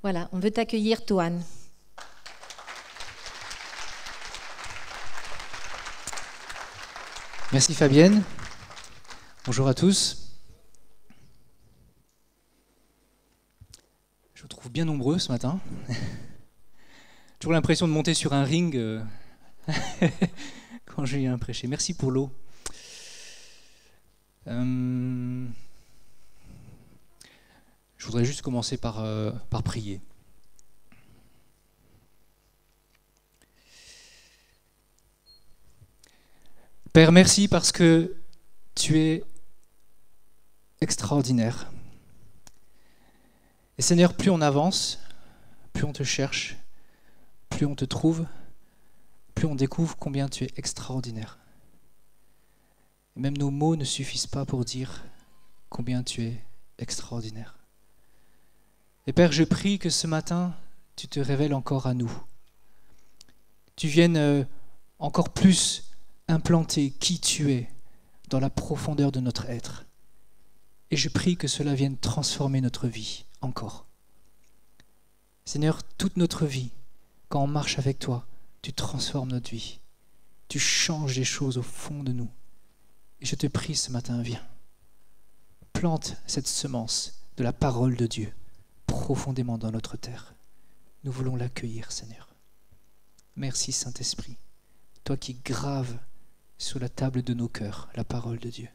Voilà, on veut t'accueillir, Toan. Merci Fabienne. Bonjour à tous. Je vous trouve bien nombreux ce matin. Toujours l'impression de monter sur un ring quand je viens prêcher. Merci pour l'eau. Je voudrais juste commencer par prier. Père, merci parce que tu es extraordinaire. Et Seigneur, plus on avance, plus on te cherche, plus on te trouve, plus on découvre combien tu es extraordinaire. Et même nos mots ne suffisent pas pour dire combien tu es extraordinaire. Et Père, je prie que ce matin, tu te révèles encore à nous. Tu viennes encore plus implanter qui tu es dans la profondeur de notre être. Et je prie que cela vienne transformer notre vie encore. Seigneur, toute notre vie, quand on marche avec toi, tu transformes notre vie. Tu changes des choses au fond de nous. Et je te prie ce matin, viens. Plante cette semence de la parole de Dieu profondément dans notre terre. Nous voulons l'accueillir, Seigneur. Merci, Saint-Esprit, toi qui graves sur la table de nos cœurs la parole de Dieu.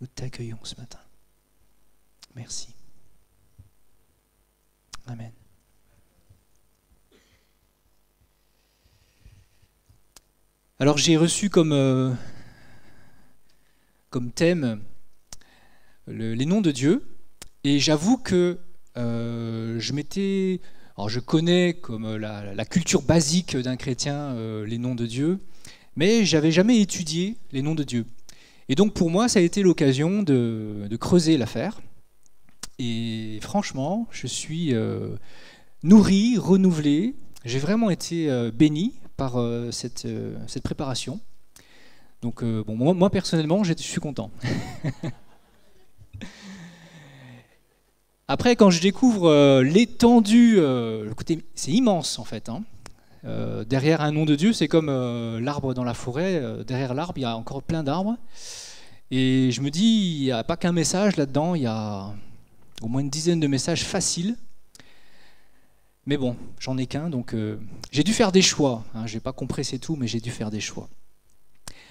Nous t'accueillons ce matin. Merci. Amen. Alors j'ai reçu comme thème les noms de Dieu, et j'avoue que je connais comme la culture basique d'un chrétien les noms de Dieu, mais j'avais jamais étudié les noms de Dieu. Et donc pour moi, ça a été l'occasion de creuser l'affaire. Et franchement, je suis nourri, renouvelé. J'ai vraiment été béni par cette préparation. Donc moi personnellement, je suis content. Après, quand je découvre l'étendue, c'est immense en fait. Derrière un nom de Dieu, c'est comme l'arbre dans la forêt. Derrière l'arbre, il y a encore plein d'arbres. Et je me dis, il n'y a pas qu'un message là-dedans, il y a au moins une dizaine de messages faciles. Mais bon, j'en ai qu'un, donc j'ai dû faire des choix. Je n'ai pas compressé tout, mais j'ai dû faire des choix.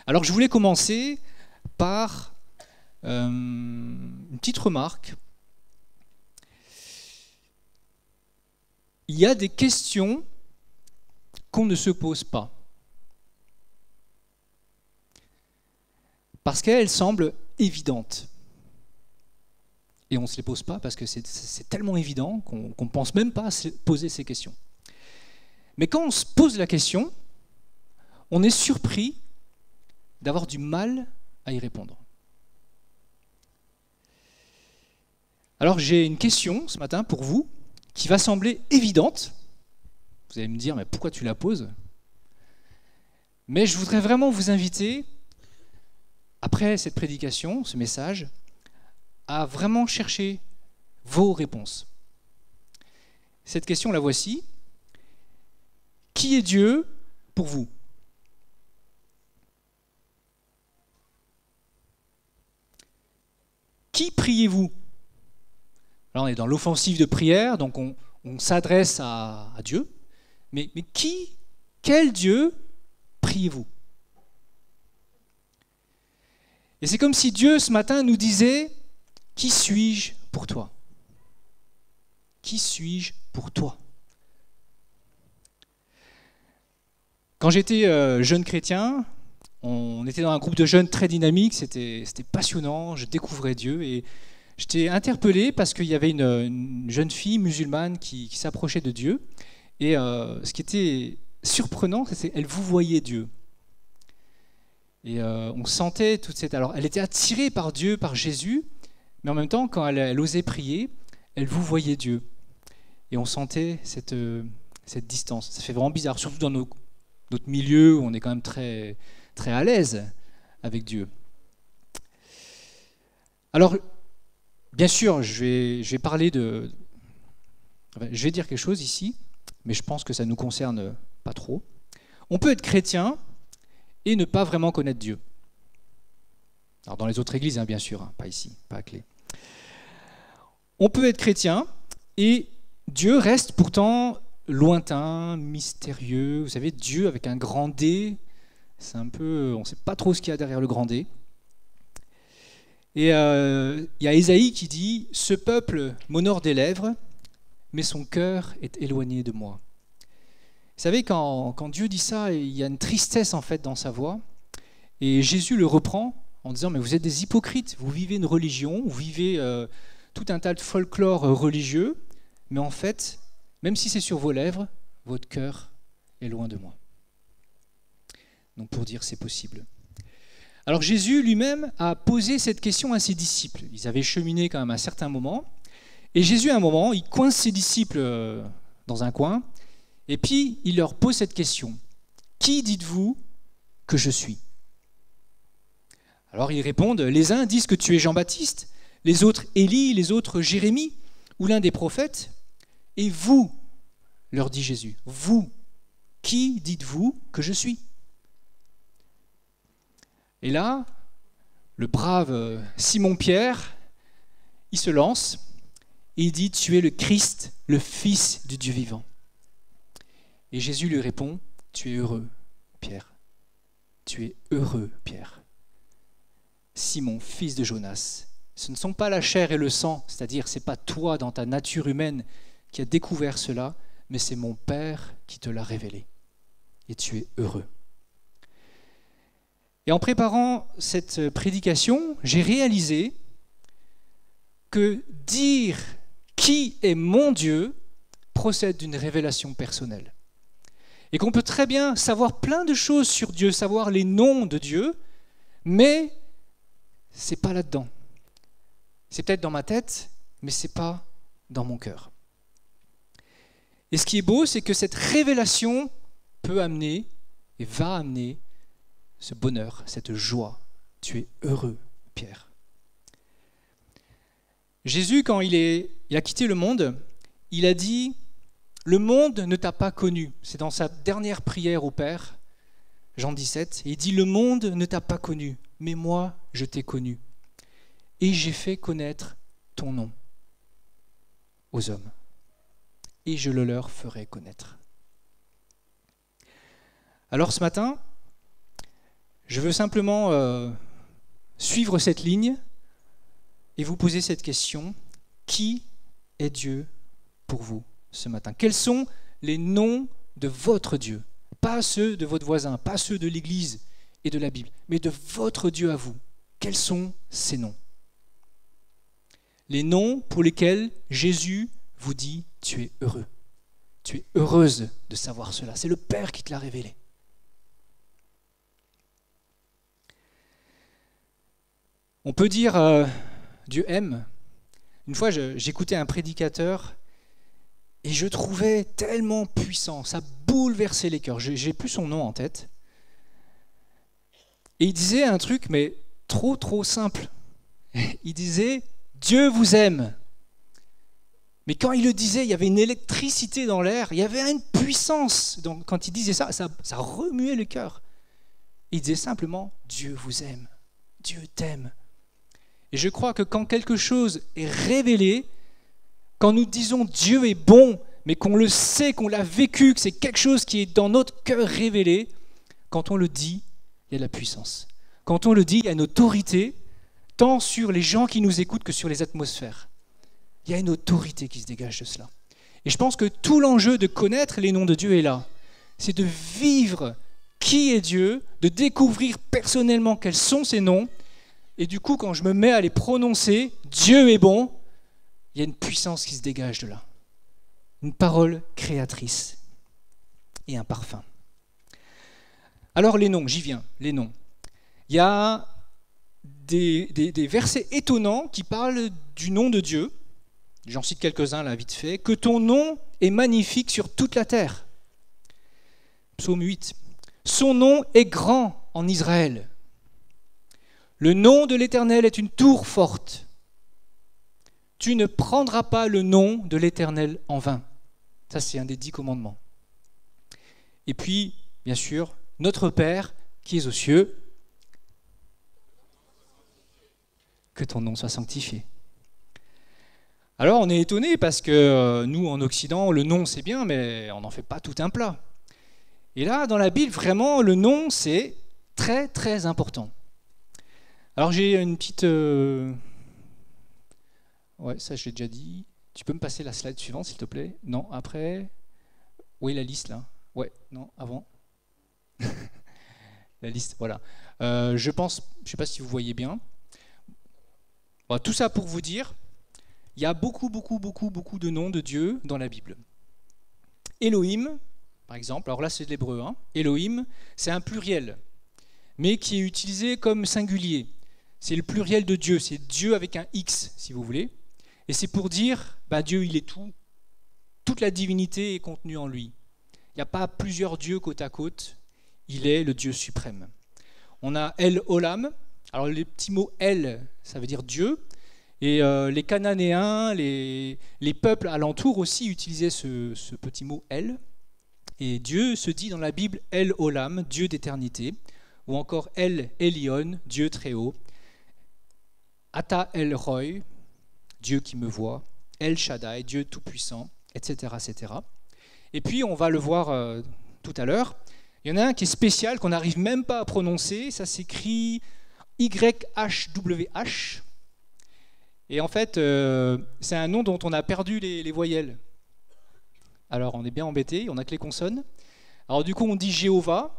Alors je voulais commencer par une petite remarque. Il y a des questions qu'on ne se pose pas. Parce qu'elles semblent évidentes. Et on ne se les pose pas parce que c'est tellement évident qu'on ne pense même pas à se poser ces questions. Mais quand on se pose la question, on est surpris d'avoir du mal à y répondre. Alors j'ai une question ce matin pour vous qui va sembler évidente. Vous allez me dire, mais pourquoi tu la poses ? Mais je voudrais vraiment vous inviter, après cette prédication, ce message, à vraiment chercher vos réponses. Cette question, la voici. Qui est Dieu pour vous ? Qui priez-vous ? Là, on est dans l'offensive de prière, donc on s'adresse à Dieu. Mais quel Dieu priez-vous ? Et c'est comme si Dieu, ce matin, nous disait, qui suis-je pour toi ? Qui suis-je pour toi ? Quand j'étais jeune chrétien, on était dans un groupe de jeunes très dynamique, c'était passionnant, je découvrais Dieu et j'étais interpellé parce qu'il y avait une jeune fille musulmane qui s'approchait de Dieu. Et ce qui était surprenant, c'est qu'elle vous voyait Dieu. Et on sentait toute cette... Alors, elle était attirée par Dieu, par Jésus, mais en même temps, quand elle osait prier, elle vous voyait Dieu. Et on sentait cette distance. Ça fait vraiment bizarre, surtout dans notre milieu où on est quand même très, très à l'aise avec Dieu. Alors, bien sûr, je vais parler Je vais dire quelque chose ici, mais je pense que ça ne nous concerne pas trop. On peut être chrétien et ne pas vraiment connaître Dieu. Alors dans les autres églises, hein, bien sûr, hein, pas ici, pas à Clé. On peut être chrétien et Dieu reste pourtant lointain, mystérieux. Vous savez, Dieu avec un grand D, c'est un peu, on ne sait pas trop ce qu'il y a derrière le grand D. Et il y a Ésaïe qui dit « Ce peuple m'honore des lèvres, mais son cœur est éloigné de moi. » Vous savez, quand Dieu dit ça, il y a une tristesse en fait dans sa voix. Et Jésus le reprend en disant « Mais vous êtes des hypocrites, vous vivez une religion, vous vivez tout un tas de folklore religieux, mais en fait, même si c'est sur vos lèvres, votre cœur est loin de moi. » Donc pour dire c'est possible. Alors Jésus lui-même a posé cette question à ses disciples. Ils avaient cheminé quand même un certain moment. Et Jésus, à un moment, il coince ses disciples dans un coin. Et puis, il leur pose cette question. « Qui dites-vous que je suis ?» Alors ils répondent. Les uns disent que tu es Jean-Baptiste, les autres Élie, les autres Jérémie, ou l'un des prophètes. Et vous, leur dit Jésus, vous, qui dites-vous que je suis ? Et là, le brave Simon-Pierre, il se lance et il dit « Tu es le Christ, le Fils du Dieu vivant. » Et Jésus lui répond « Tu es heureux, Pierre. Tu es heureux, Pierre. Simon, fils de Jonas, ce ne sont pas la chair et le sang, c'est-à-dire ce n'est pas toi dans ta nature humaine qui a découvert cela, mais c'est mon Père qui te l'a révélé. Et tu es heureux. » Et en préparant cette prédication, j'ai réalisé que dire qui est mon Dieu procède d'une révélation personnelle. Et qu'on peut très bien savoir plein de choses sur Dieu, savoir les noms de Dieu, mais ce n'est pas là-dedans. C'est peut-être dans ma tête, mais ce n'est pas dans mon cœur. Et ce qui est beau, c'est que cette révélation peut amener et va amener ce bonheur, cette joie. Tu es heureux, Pierre. Jésus, quand il a quitté le monde, il a dit « Le monde ne t'a pas connu ». C'est dans sa dernière prière au Père, Jean 17. Et il dit « Le monde ne t'a pas connu, mais moi, je t'ai connu. Et j'ai fait connaître ton nom aux hommes. Et je le leur ferai connaître. » Alors ce matin, je veux simplement suivre cette ligne et vous poser cette question. Qui est Dieu pour vous ce matin ? Quels sont les noms de votre Dieu ? Pas ceux de votre voisin, pas ceux de l'Église et de la Bible, mais de votre Dieu à vous. Quels sont ces noms ? Les noms pour lesquels Jésus vous dit « Tu es heureux ». Tu es heureuse de savoir cela. C'est le Père qui te l'a révélé. On peut dire Dieu aime. Une fois, j'écoutais un prédicateur et je trouvais tellement puissant, ça bouleversait les cœurs. J'ai plus son nom en tête. Et il disait un truc, mais trop simple. Il disait Dieu vous aime. Mais quand il le disait, il y avait une électricité dans l'air, il y avait une puissance. Donc, quand il disait ça remuait le cœur. Il disait simplement Dieu vous aime, Dieu t'aime. Et je crois que quand quelque chose est révélé, quand nous disons Dieu est bon, mais qu'on le sait, qu'on l'a vécu, que c'est quelque chose qui est dans notre cœur révélé, quand on le dit, il y a de la puissance. Quand on le dit, il y a une autorité, tant sur les gens qui nous écoutent que sur les atmosphères. Il y a une autorité qui se dégage de cela. Et je pense que tout l'enjeu de connaître les noms de Dieu est là. C'est de vivre qui est Dieu, de découvrir personnellement quels sont ses noms. Et du coup, quand je me mets à les prononcer, Dieu est bon, il y a une puissance qui se dégage de là. Une parole créatrice et un parfum. Alors les noms, j'y viens, les noms. Il y a des versets étonnants qui parlent du nom de Dieu. J'en cite quelques-uns là vite fait. Que ton nom est magnifique sur toute la terre. Psaume 8. Son nom est grand en Israël. Le nom de l'Éternel est une tour forte. Tu ne prendras pas le nom de l'Éternel en vain. Ça, c'est un des 10 commandements. Et puis, bien sûr, notre Père qui es aux cieux, que ton nom soit sanctifié. Alors, on est étonné parce que nous, en Occident, le nom, c'est bien, mais on n'en fait pas tout un plat. Et là, dans la Bible, vraiment, le nom, c'est très, très important. Alors, j'ai une petite... Ouais, ça, je l'ai déjà dit. Tu peux me passer la slide suivante, s'il te plaît? Non, après... Oui, la liste, là. Ouais, non, avant. La liste, voilà. Je pense... Je ne sais pas si vous voyez bien. Bon, tout ça pour vous dire, il y a beaucoup de noms de Dieu dans la Bible. Elohim, par exemple, alors là, c'est de l'hébreu. Hein. Elohim, c'est un pluriel, mais qui est utilisé comme singulier. C'est le pluriel de Dieu, c'est Dieu avec un X, si vous voulez. Et c'est pour dire, Dieu, il est tout. Toute la divinité est contenue en lui. Il n'y a pas plusieurs dieux côte à côte. Il est le Dieu suprême. On a El Olam. Alors, les petits mots El, ça veut dire Dieu. Et les Cananéens, les peuples alentours aussi utilisaient ce petit mot El. Et Dieu se dit dans la Bible El Olam, Dieu d'éternité. Ou encore El Elyon, Dieu très haut. Ata El Roy, Dieu qui me voit, El Shaddai, Dieu tout-puissant, etc., etc. Et puis, on va le voir tout à l'heure, il y en a un qui est spécial, qu'on n'arrive même pas à prononcer, ça s'écrit YHWH. Et en fait, c'est un nom dont on a perdu les voyelles. Alors, on est bien embêté, on n'a que les consonnes. Alors, du coup, on dit Jéhovah.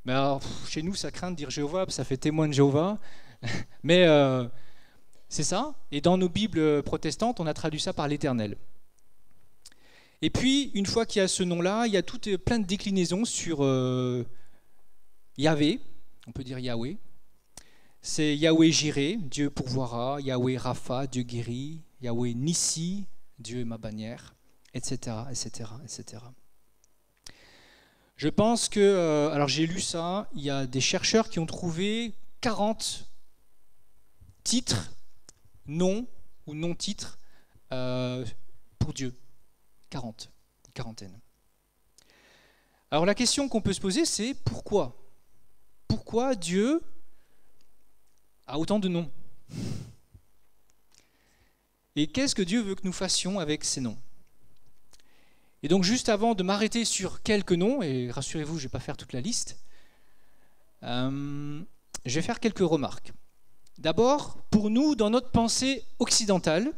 Mais alors, chez nous, ça craint de dire Jéhovah, ça fait témoin de Jéhovah. Mais... c'est ça, et dans nos Bibles protestantes, on a traduit ça par l'Éternel. Et puis, une fois qu'il y a ce nom-là, il y a plein de déclinaisons sur Yahvé, on peut dire Yahweh. C'est Yahweh Jireh, Dieu pourvoira, Yahweh Rapha, Dieu guérit, Yahweh Nissi, Dieu est ma bannière, etc., etc., etc. Je pense que, alors j'ai lu ça, il y a des chercheurs qui ont trouvé 40 titres, nom ou non-titre pour Dieu. 40, une quarantaine. Alors la question qu'on peut se poser, c'est pourquoi? Pourquoi Dieu a autant de noms? Et qu'est-ce que Dieu veut que nous fassions avec ces noms? Et donc juste avant de m'arrêter sur quelques noms, et rassurez-vous, je ne vais pas faire toute la liste, je vais faire quelques remarques. D'abord, pour nous, dans notre pensée occidentale,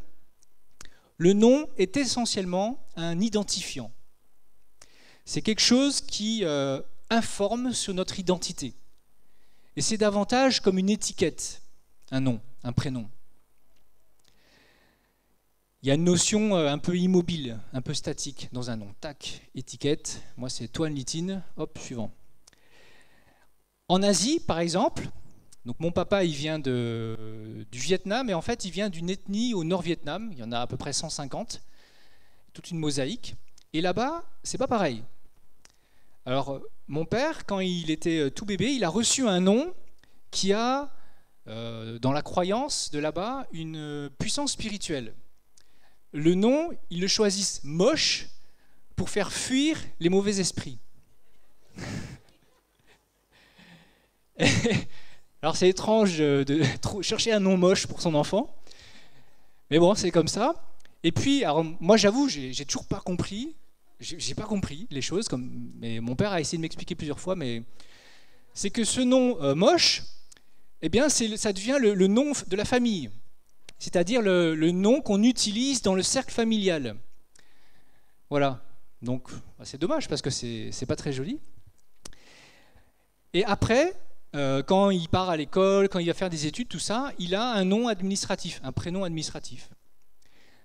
le nom est essentiellement un identifiant. C'est quelque chose qui informe sur notre identité. Et c'est davantage comme une étiquette, un nom, un prénom. Il y a une notion un peu immobile, un peu statique dans un nom. Tac, étiquette, moi c'est Toine Litine, hop, suivant. En Asie, par exemple, donc mon papa, il vient du Vietnam, et en fait, il vient d'une ethnie au Nord-Vietnam. Il y en a à peu près 150, toute une mosaïque. Et là-bas, c'est pas pareil. Alors, mon père, quand il était tout bébé, il a reçu un nom qui a, dans la croyance de là-bas, une puissance spirituelle. Le nom, ils le choisissent moche pour faire fuir les mauvais esprits. Alors c'est étrange de chercher un nom moche pour son enfant, mais bon, c'est comme ça. Et puis, alors, moi j'avoue, j'ai toujours pas compris, j'ai pas compris les choses, mais mon père a essayé de m'expliquer plusieurs fois, mais c'est que ce nom moche, eh bien, ça devient le nom de la famille, c'est-à-dire le nom qu'on utilise dans le cercle familial. Voilà, donc c'est dommage parce que c'est pas très joli. Et après, quand il part à l'école, quand il va faire des études, tout ça, il a un nom administratif, un prénom administratif.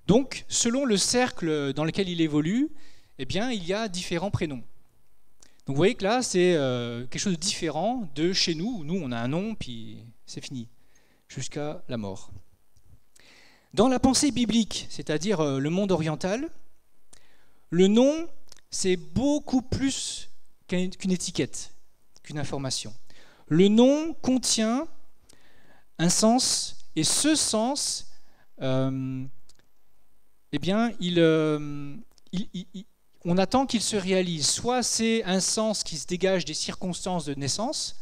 Donc, selon le cercle dans lequel il évolue, eh bien, il y a différents prénoms. Donc, vous voyez que là, c'est quelque chose de différent de chez nous, où nous, on a un nom, puis c'est fini, jusqu'à la mort. Dans la pensée biblique, c'est-à-dire le monde oriental, le nom, c'est beaucoup plus qu'une étiquette, qu'une information. Le nom contient un sens, et ce sens, eh bien, on attend qu'il se réalise. Soit c'est un sens qui se dégage des circonstances de naissance,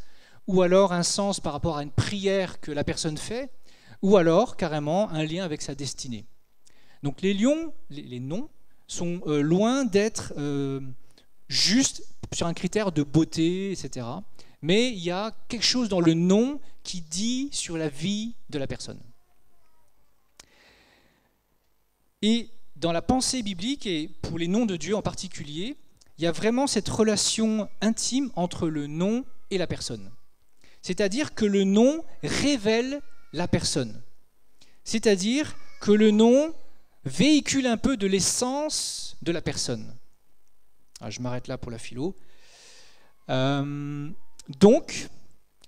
ou alors un sens par rapport à une prière que la personne fait, ou alors carrément un lien avec sa destinée. Donc les lions, les noms, sont loin d'être juste sur un critère de beauté, etc. Mais il y a quelque chose dans le nom qui dit sur la vie de la personne. Et dans la pensée biblique, et pour les noms de Dieu en particulier, il y a vraiment cette relation intime entre le nom et la personne. C'est-à-dire que le nom révèle la personne. C'est-à-dire que le nom véhicule un peu de l'essence de la personne. Alors, je m'arrête là pour la philo. Donc,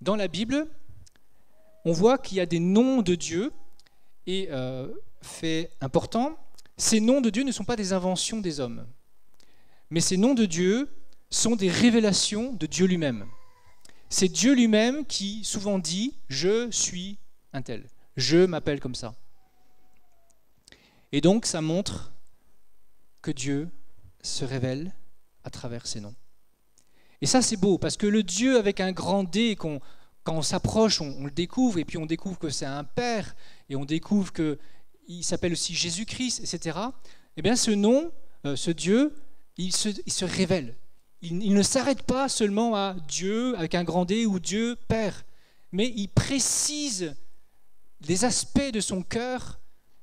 dans la Bible, on voit qu'il y a des noms de Dieu, et fait important, ces noms de Dieu ne sont pas des inventions des hommes, mais ces noms de Dieu sont des révélations de Dieu lui-même. C'est Dieu lui-même qui souvent dit « je suis un tel », « je m'appelle comme ça ». Et donc ça montre que Dieu se révèle à travers ces noms. Et ça c'est beau, parce que le Dieu avec un grand D, quand on s'approche, on le découvre, et puis on découvre que c'est un Père, et on découvre qu'il s'appelle aussi Jésus-Christ, etc. Eh bien ce nom, ce Dieu, il se révèle. Il ne s'arrête pas seulement à Dieu avec un grand D ou Dieu Père, mais il précise des aspects de son cœur,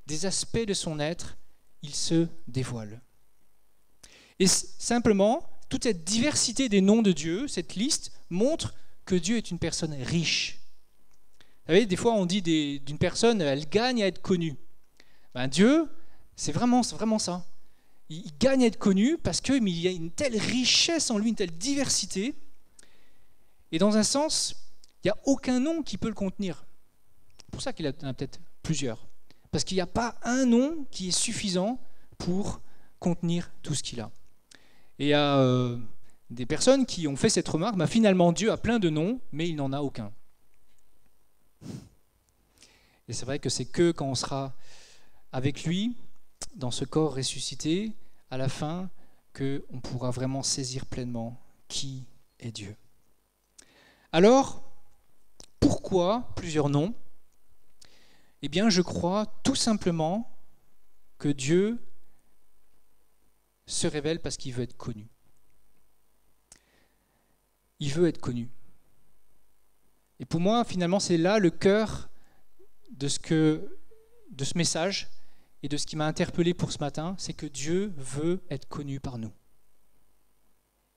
des aspects de son être, il se dévoile. Et simplement, toute cette diversité des noms de Dieu, cette liste, montre que Dieu est une personne riche. Vous savez, des fois on dit d'une personne, elle gagne à être connue. Ben, Dieu, c'est vraiment ça. Il gagne à être connu parce qu'il y a une telle richesse en lui, une telle diversité. Et dans un sens, il n'y a aucun nom qui peut le contenir. C'est pour ça qu'il en a peut-être plusieurs. Parce qu'il n'y a pas un nom qui est suffisant pour contenir tout ce qu'il a. Et il y a des personnes qui ont fait cette remarque, finalement Dieu a plein de noms, mais il n'en a aucun. Et c'est vrai que c'est que quand on sera avec lui, dans ce corps ressuscité, à la fin, qu'on pourra vraiment saisir pleinement qui est Dieu. Alors, pourquoi plusieurs noms ? Eh bien, je crois tout simplement que Dieu se révèle parce qu'il veut être connu. Il veut être connu. Et pour moi, finalement, c'est là le cœur de ce message et de ce qui m'a interpellé pour ce matin, c'est que Dieu veut être connu par nous.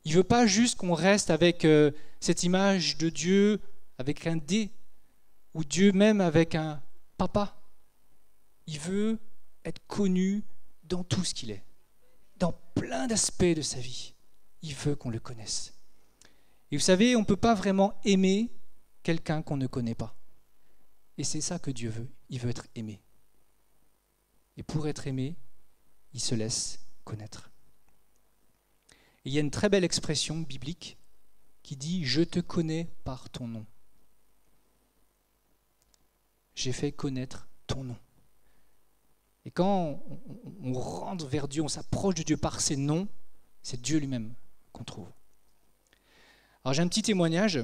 Il ne veut pas juste qu'on reste avec cette image de Dieu avec un D, ou Dieu même avec un papa. Il veut être connu dans tout ce qu'il est, dans plein d'aspects de sa vie. Il veut qu'on le connaisse. Et vous savez, on ne peut pas vraiment aimer quelqu'un qu'on ne connaît pas. Et c'est ça que Dieu veut. Il veut être aimé. Et pour être aimé, il se laisse connaître. Et il y a une très belle expression biblique qui dit « Je te connais par ton nom ». J'ai fait connaître ton nom. Et quand on rentre vers Dieu, on s'approche de Dieu par ses noms, c'est Dieu lui-même qu'on trouve. Alors j'ai un petit témoignage.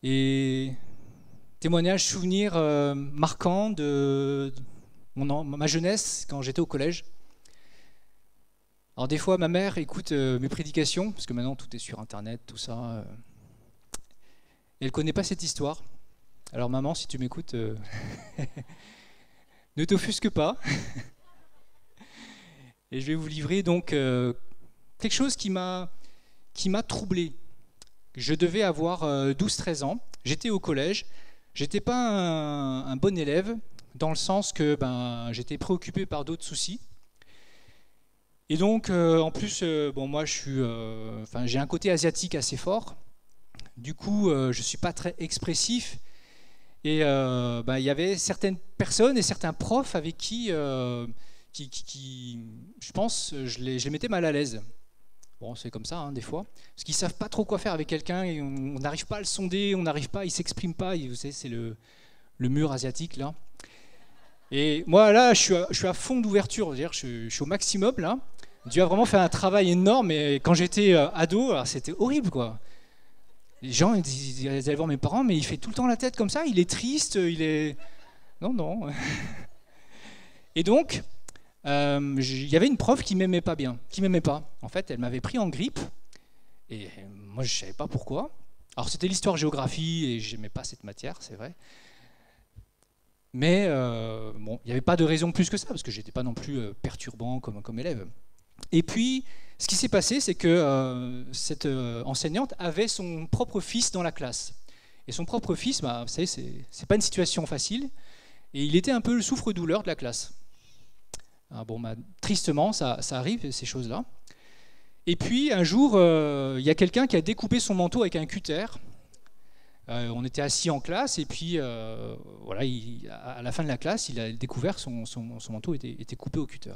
Et témoignage, souvenir marquant de ma jeunesse quand j'étais au collège. Alors des fois, ma mère écoute mes prédications, parce que maintenant tout est sur Internet, tout ça. Et elle ne connaît pas cette histoire. Alors maman, si tu m'écoutes, ne t'offusque pas. Et je vais vous livrer donc quelque chose qui m'a troublé. Je devais avoir 12-13 ans. J'étais au collège. J'étais pas un bon élève, dans le sens que j'étais préoccupé par d'autres soucis. Et donc, en plus, moi, j'ai un côté asiatique assez fort. Du coup, je ne suis pas très expressif. Et il y avait certaines personnes et certains profs avec qui je pense, je les mettais mal à l'aise. Bon, c'est comme ça, des fois. Parce qu'ils ne savent pas trop quoi faire avec quelqu'un et on n'arrive pas à le sonder, il ne s'exprime pas. Vous savez, c'est le mur asiatique, là. Et moi, là, je suis à fond d'ouverture. C'est-à-dire, je suis au maximum, là. Dieu a vraiment fait un travail énorme. Et quand j'étais ado, alors c'était horrible, quoi. Les gens ils allaient voir mes parents, mais il fait tout le temps la tête comme ça. Il est triste, il est... Non, non. Et donc, il y avait une prof qui m'aimait pas bien, qui m'aimait pas. En fait, elle m'avait pris en grippe. Et moi, je savais pas pourquoi. Alors, c'était l'histoire-géographie, et j'aimais pas cette matière, c'est vrai. Mais bon, il n'y avait pas de raison plus que ça, parce que j'étais pas non plus perturbant comme élève. Et puis, ce qui s'est passé, c'est que cette enseignante avait son propre fils dans la classe. Et son propre fils, bah, vous savez, c'est pas une situation facile. Et il était un peu le souffre-douleur de la classe. Ah, bon, bah, tristement, ça arrive, ces choses-là. Et puis, un jour, il y a quelqu'un qui a découpé son manteau avec un cutter. On était assis en classe, et puis, voilà, à la fin de la classe, il a découvert que son manteau était coupé au cutter.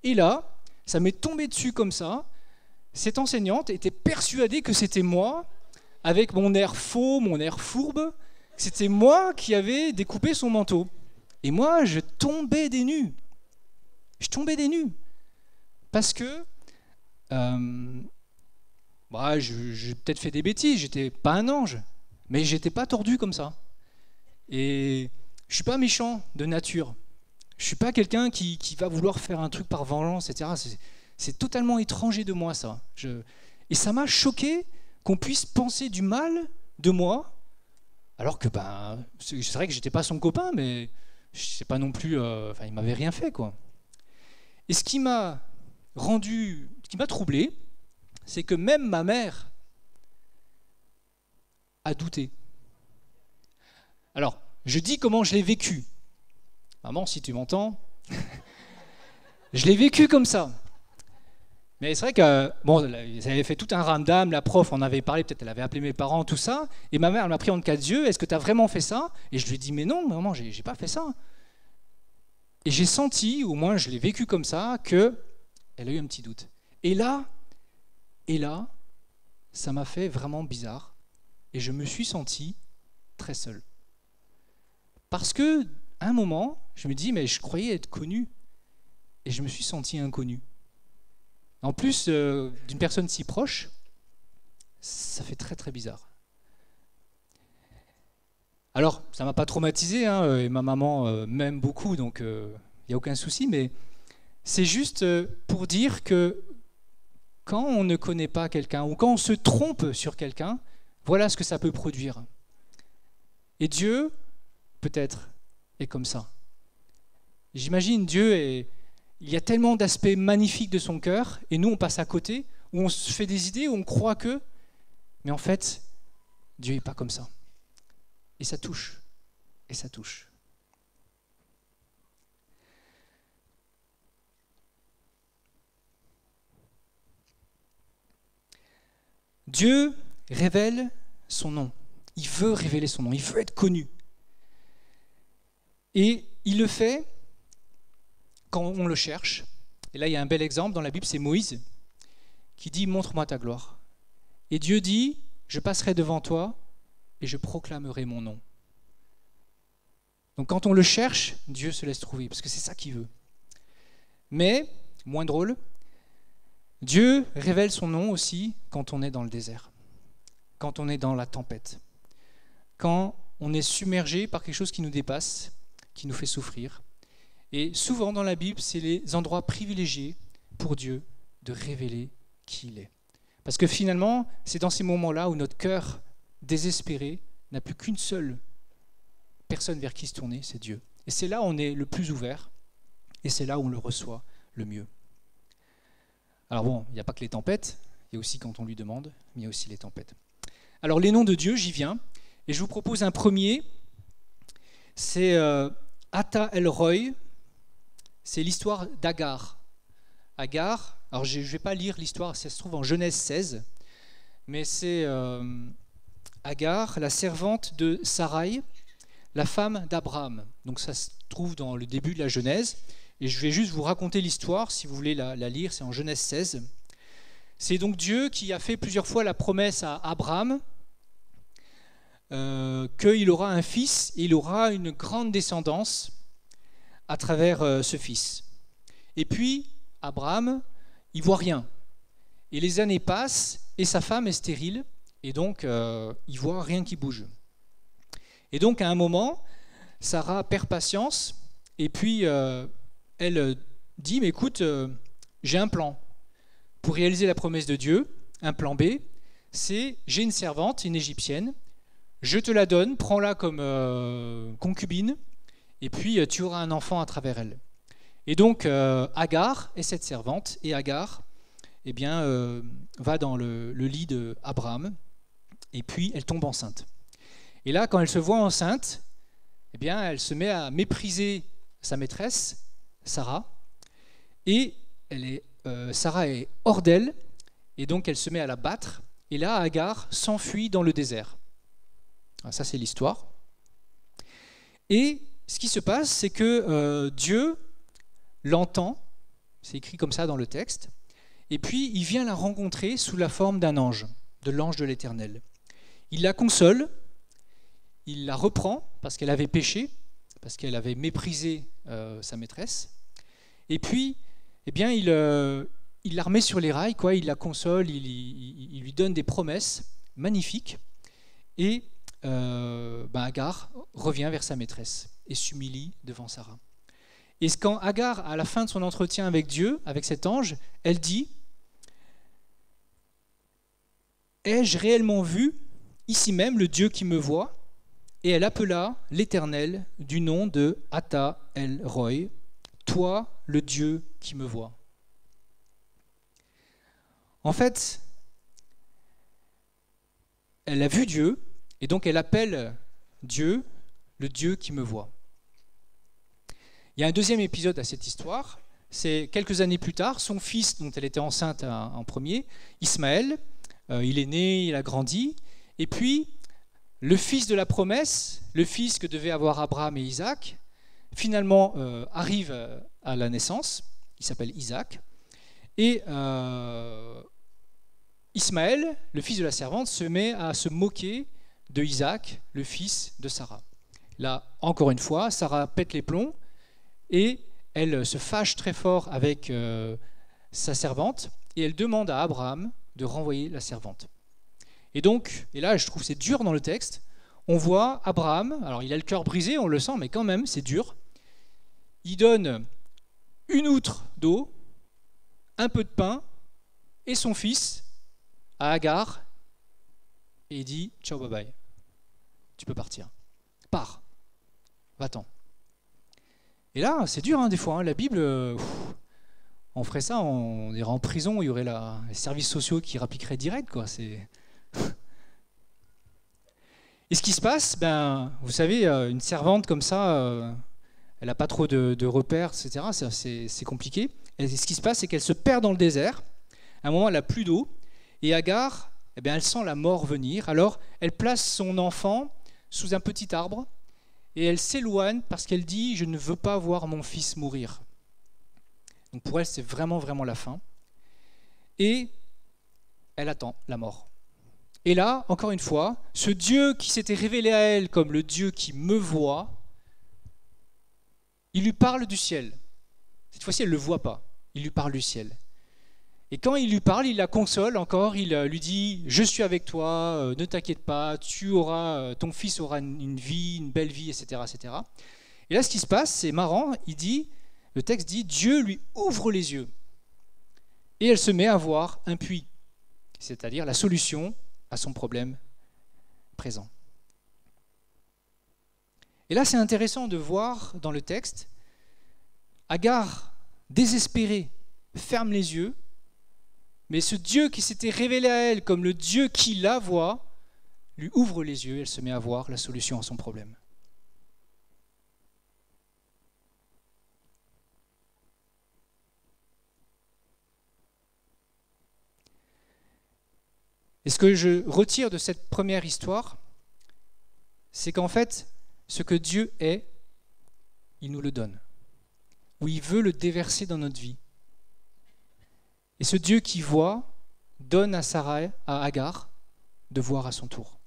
Et là, ça m'est tombé dessus comme ça. Cette enseignante était persuadée que c'était moi, avec mon air faux, mon air fourbe, que c'était moi qui avais découpé son manteau. Et moi, je tombais des nues. Je tombais des nues. Parce que bah, j'ai peut-être fait des bêtises, j'étais pas un ange, mais j'étais pas tordu comme ça. Et je suis pas méchant de nature. Je suis pas quelqu'un qui va vouloir faire un truc par vengeance, etc. C'est totalement étranger de moi, ça. Et ça m'a choqué qu'on puisse penser du mal de moi, alors que ben, c'est vrai que j'étais pas son copain, mais je sais pas non plus. Il m'avait rien fait, quoi. Et ce qui m'a troublé, c'est que même ma mère a douté. Alors, je dis comment je l'ai vécu. Maman, si tu m'entends, je l'ai vécu comme ça. Mais c'est vrai que, bon, ça avait fait tout un ramdam, la prof en avait parlé, peut-être elle avait appelé mes parents, tout ça, et ma mère elle m'a pris en quatre yeux, est-ce que tu as vraiment fait ça? Et je lui ai dit, mais non, maman, j'ai pas fait ça. Et j'ai senti, au moins je l'ai vécu comme ça, qu'elle a eu un petit doute. Et là, ça m'a fait vraiment bizarre, et je me suis senti très seul. Parce que, à un moment, je me dis, mais je croyais être connu, et je me suis senti inconnu. En plus, d'une personne si proche, ça fait très très bizarre. Alors, ça ne m'a pas traumatisé, hein, et ma maman m'aime beaucoup, donc il n'y a aucun souci, mais c'est juste pour dire que quand on ne connaît pas quelqu'un, ou quand on se trompe sur quelqu'un, voilà ce que ça peut produire. Et Dieu, peut-être, est comme ça. J'imagine Dieu il y a tellement d'aspects magnifiques de son cœur, et nous on passe à côté, où on se fait des idées, où on croit que, mais en fait, Dieu n'est pas comme ça. Et ça touche, et ça touche. Dieu révèle son nom. Il veut révéler son nom, il veut être connu. Et il le fait quand on le cherche. Et là, il y a un bel exemple dans la Bible, c'est Moïse qui dit « Montre-moi ta gloire ». Et Dieu dit « Je passerai devant toi et je proclamerai mon nom ». Donc quand on le cherche, Dieu se laisse trouver, parce que c'est ça qu'il veut. Mais, moins drôle, Dieu révèle son nom aussi quand on est dans le désert, quand on est dans la tempête, quand on est submergé par quelque chose qui nous dépasse, qui nous fait souffrir. Et souvent dans la Bible, c'est les endroits privilégiés pour Dieu de révéler qui il est. Parce que finalement, c'est dans ces moments-là où notre cœur désespéré n'a plus qu'une seule personne vers qui se tourner, c'est Dieu. Et c'est là où on est le plus ouvert, et c'est là où on le reçoit le mieux. Alors bon, il n'y a pas que les tempêtes, il y a aussi quand on lui demande, mais il y a aussi les tempêtes. Alors les noms de Dieu, j'y viens, et je vous propose un premier, c'est Ata El Roi. C'est l'histoire d'Agar. Agar, alors je ne vais pas lire l'histoire, ça se trouve en Genèse 16, mais c'est Agar, la servante de Sarai, la femme d'Abraham. Donc ça se trouve dans le début de la Genèse, et je vais juste vous raconter l'histoire, si vous voulez la lire, c'est en Genèse 16. C'est donc Dieu qui a fait plusieurs fois la promesse à Abraham qu'il aura un fils, et il aura une grande descendance à travers ce fils. Et puis, Abraham, il ne voit rien. Et les années passent, et sa femme est stérile, et donc il ne voit rien qui bouge. Et donc à un moment, Sarah perd patience, et puis elle dit, mais écoute, j'ai un plan. Pour réaliser la promesse de Dieu, un plan B, c'est j'ai une servante, une égyptienne, je te la donne, prends-la comme concubine, et puis tu auras un enfant à travers elle. Et donc Agar est cette servante, et Agar va dans le lit d'Abraham, et puis elle tombe enceinte. Et là, quand elle se voit enceinte, elle se met à mépriser sa maîtresse, Sarah, et Sarah est hors d'elle, et donc elle se met à la battre, et là, Agar s'enfuit dans le désert. Alors ça, c'est l'histoire. Et ce qui se passe, c'est que Dieu l'entend, c'est écrit comme ça dans le texte, et puis il vient la rencontrer sous la forme d'un ange, de l'ange de l'Éternel. Il la console, il la reprend parce qu'elle avait péché, parce qu'elle avait méprisé sa maîtresse, et puis il la remet sur les rails, quoi. Il la console, il lui donne des promesses magnifiques, et Agar revient vers sa maîtresse et s'humilie devant Sarah. Et quand Agar, à la fin de son entretien avec Dieu, avec cet ange, elle dit « Ai-je réellement vu, ici même, le Dieu qui me voit ?» Et elle appela l'Éternel du nom de Ata El Roi, « Toi, le Dieu qui me voit. » En fait, elle a vu Dieu, et donc elle appelle Dieu le Dieu qui me voit. Il y a un deuxième épisode à cette histoire, c'est quelques années plus tard, son fils dont elle était enceinte en premier, Ismaël, il est né, il a grandi, et puis le fils de la promesse, le fils que devaient avoir Abraham et Isaac, finalement arrive à la naissance, il s'appelle Isaac, et Ismaël, le fils de la servante, se met à se moquer de Isaac, le fils de Sarah. Là, encore une fois, Sarah pète les plombs et elle se fâche très fort avec sa servante et elle demande à Abraham de renvoyer la servante. Et là, je trouve que c'est dur dans le texte, on voit Abraham, alors il a le cœur brisé, on le sent, mais quand même, c'est dur. Il donne une outre d'eau, un peu de pain et son fils à Agar et il dit « Ciao, bye bye, tu peux partir. Pars, va-t'en. » Et là, c'est dur des fois, la Bible, on ferait ça, on irait en prison, il y aurait les services sociaux qui rappliqueraient direct, quoi. Et ce qui se passe, vous savez, une servante comme ça, elle n'a pas trop de repères, etc., c'est compliqué. Et ce qui se passe, c'est qu'elle se perd dans le désert, à un moment, elle n'a plus d'eau, et Agar, elle sent la mort venir, alors elle place son enfant sous un petit arbre, et elle s'éloigne parce qu'elle dit « Je ne veux pas voir mon fils mourir ». Donc pour elle, c'est vraiment, vraiment la fin. Et elle attend la mort. Et là, encore une fois, ce Dieu qui s'était révélé à elle comme le Dieu qui me voit, il lui parle du ciel. Cette fois-ci, elle ne le voit pas. Il lui parle du ciel. Et quand il lui parle, il la console encore, il lui dit « Je suis avec toi, ne t'inquiète pas, ton fils aura une vie, une belle vie, etc. etc. » Et là, ce qui se passe, c'est marrant, le texte dit « Dieu lui ouvre les yeux. » Et elle se met à voir un puits, c'est-à-dire la solution à son problème présent. Et là, c'est intéressant de voir dans le texte, Agar, désespérée, ferme les yeux, mais ce Dieu qui s'était révélé à elle comme le Dieu qui la voit, lui ouvre les yeux et elle se met à voir la solution à son problème. Et ce que je retire de cette première histoire, c'est qu'en fait, ce que Dieu est, il nous le donne. Ou il veut le déverser dans notre vie. Et ce Dieu qui voit, donne à Sarah, à Agar, de voir à son tour.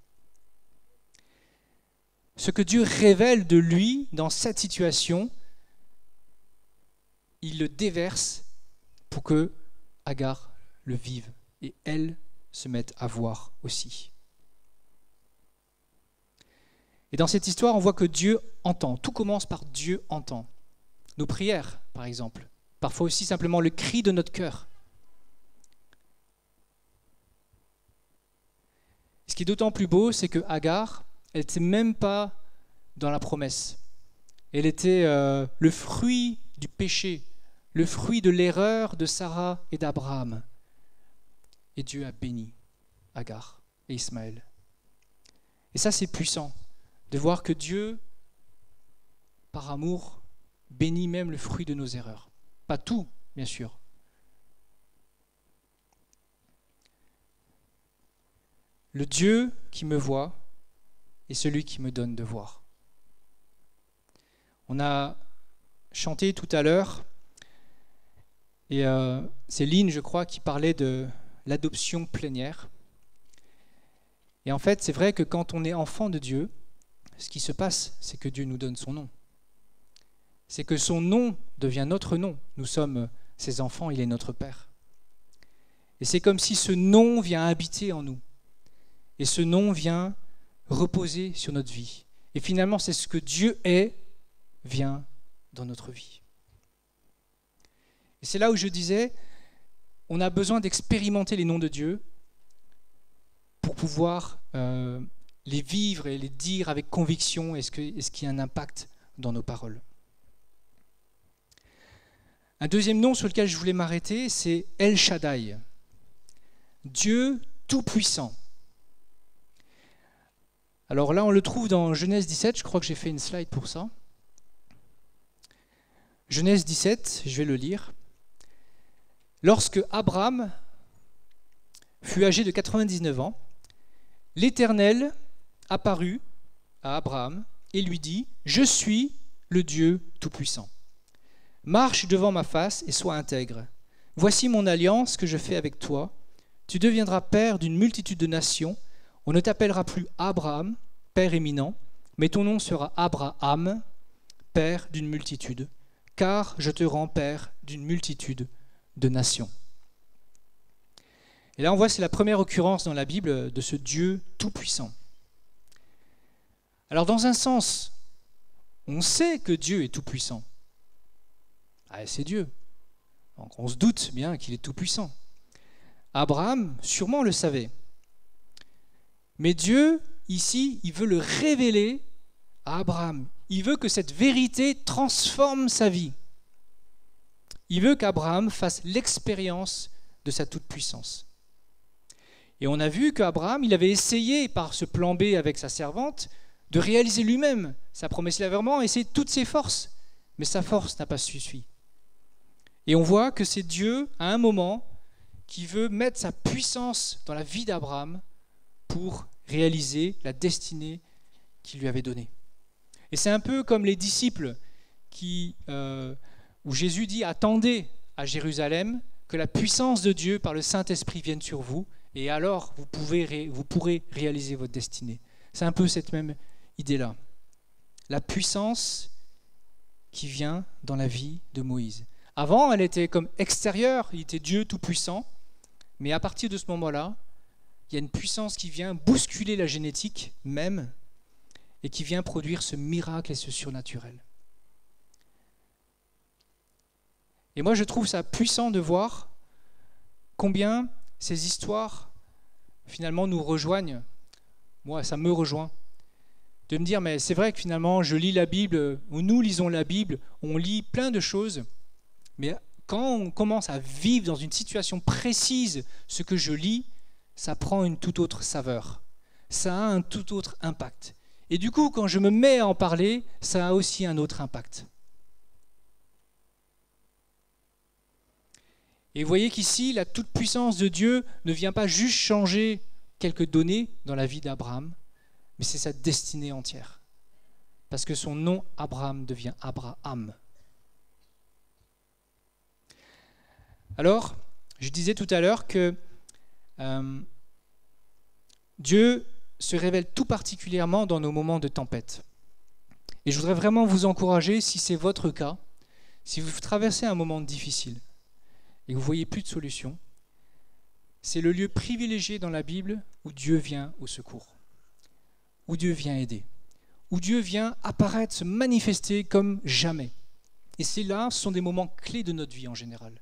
Ce que Dieu révèle de lui dans cette situation, il le déverse pour que Agar le vivent et elles se mettent à voir aussi. Et dans cette histoire, on voit que Dieu entend. Tout commence par Dieu entend. Nos prières, par exemple. Parfois aussi simplement le cri de notre cœur. Ce qui est d'autant plus beau, c'est que Agar, elle n'était même pas dans la promesse. Elle était le fruit du péché, le fruit de l'erreur de Sarah et d'Abraham. Et Dieu a béni Agar et Ismaël. Et ça, c'est puissant, de voir que Dieu, par amour, bénit même le fruit de nos erreurs. Pas tout, bien sûr. Le Dieu qui me voit est celui qui me donne de voir. On a chanté tout à l'heure, et c'est Lynn, je crois, qui parlait de l'adoption plénière. Et en fait, c'est vrai que quand on est enfant de Dieu, ce qui se passe, c'est que Dieu nous donne son nom. C'est que son nom devient notre nom. Nous sommes ses enfants, il est notre Père. Et c'est comme si ce nom vient habiter en nous. Et ce nom vient reposer sur notre vie. Et finalement, c'est ce que Dieu est, vient dans notre vie. Et c'est là où je disais, on a besoin d'expérimenter les noms de Dieu pour pouvoir les vivre et les dire avec conviction et ce qui a un impact dans nos paroles. Un deuxième nom sur lequel je voulais m'arrêter, c'est El Shaddai, Dieu tout-puissant. Alors là, on le trouve dans Genèse 17, je crois que j'ai fait une slide pour ça. Genèse 17, je vais le lire. Lorsque Abraham fut âgé de 99 ans, l'Éternel apparut à Abraham et lui dit « Je suis le Dieu Tout-Puissant. Marche devant ma face et sois intègre. Voici mon alliance que je fais avec toi. Tu deviendras père d'une multitude de nations. On ne t'appellera plus Abraham, père éminent, mais ton nom sera Abraham, père d'une multitude, car je te rends père d'une multitude de nations. » Et là, on voit, c'est la première occurrence dans la Bible de ce Dieu tout-puissant. Alors, dans un sens, on sait que Dieu est tout-puissant. Ah, c'est Dieu. Donc, on se doute bien qu'il est tout-puissant. Abraham, sûrement, le savait. Mais Dieu, ici, il veut le révéler à Abraham. Il veut que cette vérité transforme sa vie. Il veut qu'Abraham fasse l'expérience de sa toute-puissance. Et on a vu qu'Abraham, il avait essayé, par ce plan B avec sa servante, de réaliser lui-même sa promesse. Il avait vraiment essayé de toutes ses forces, mais sa force n'a pas suffi. Et on voit que c'est Dieu, à un moment, qui veut mettre sa puissance dans la vie d'Abraham pour réaliser la destinée qu'il lui avait donnée. Et c'est un peu comme les disciples où Jésus dit « Attendez à Jérusalem que la puissance de Dieu par le Saint-Esprit vienne sur vous, et alors vous pourrez réaliser votre destinée. » C'est un peu cette même idée-là. La puissance qui vient dans la vie de Moïse. Avant, elle était comme extérieure, il était Dieu tout-puissant, mais à partir de ce moment-là, il y a une puissance qui vient bousculer la génétique même et qui vient produire ce miracle et ce surnaturel. Et moi, je trouve ça puissant de voir combien ces histoires, finalement, nous rejoignent. Moi, ça me rejoint. De me dire, mais c'est vrai que finalement, je lis la Bible, ou nous lisons la Bible, on lit plein de choses, mais quand on commence à vivre dans une situation précise ce que je lis, ça prend une toute autre saveur. Ça a un tout autre impact. Et du coup, quand je me mets à en parler, ça a aussi un autre impact. Et vous voyez qu'ici, la toute-puissance de Dieu ne vient pas juste changer quelques données dans la vie d'Abraham, mais c'est sa destinée entière. Parce que son nom, Abraham, devient Abraham. Alors, je disais tout à l'heure que Dieu se révèle tout particulièrement dans nos moments de tempête. Et je voudrais vraiment vous encourager, si c'est votre cas, si vous traversez un moment difficile, et que vous ne voyez plus de solution, c'est le lieu privilégié dans la Bible où Dieu vient au secours, où Dieu vient aider, où Dieu vient apparaître, se manifester comme jamais. Et c'est là, ce sont des moments clés de notre vie en général.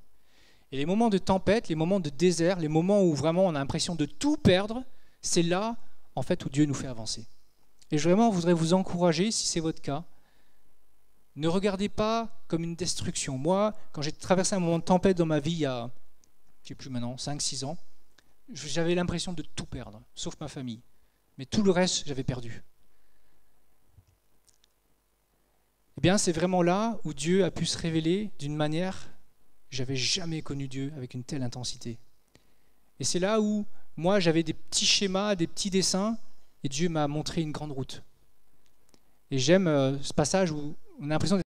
Et les moments de tempête, les moments de désert, les moments où vraiment on a l'impression de tout perdre, c'est là, en fait, où Dieu nous fait avancer. Et vraiment, je voudrais vous encourager, si c'est votre cas, ne regardez pas comme une destruction. Moi, quand j'ai traversé un moment de tempête dans ma vie, il y a, je ne sais plus maintenant, 5-6 ans, j'avais l'impression de tout perdre, sauf ma famille. Mais tout le reste, j'avais perdu. Eh bien, c'est vraiment là où Dieu a pu se révéler d'une manière, j'avais jamais connu Dieu avec une telle intensité. Et c'est là où, moi, j'avais des petits schémas, des petits dessins, et Dieu m'a montré une grande route. Et j'aime ce passage où on a l'impression